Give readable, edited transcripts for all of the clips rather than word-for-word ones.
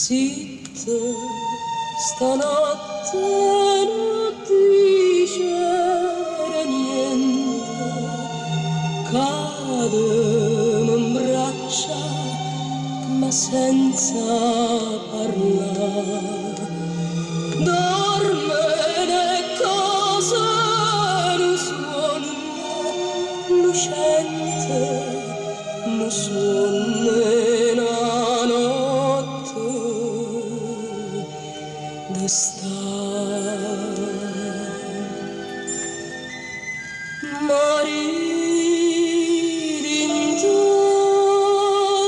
Zitta, stanotte non dicere niente, cade in braccia ma senza parlare. Dorme le cose non suona lucente, non suona la notte d'estate. Morire in tuo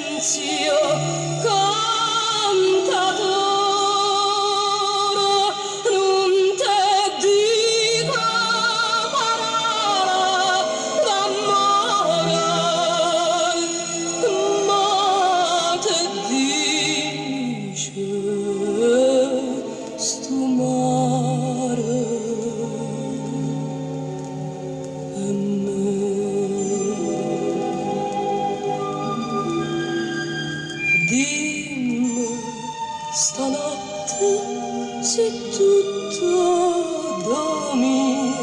silenzio, cantatore, non te dico parola d'amore, ma te dice sto mare e me. Dimmi stanotte se tutto dormia,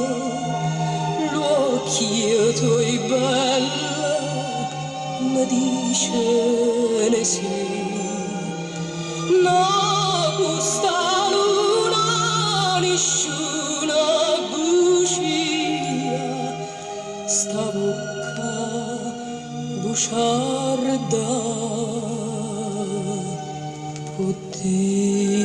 l'occhio tuoi bello mi dice ne sì. No, questa luna nessuna bugia, sta bocca bugiarda può dire.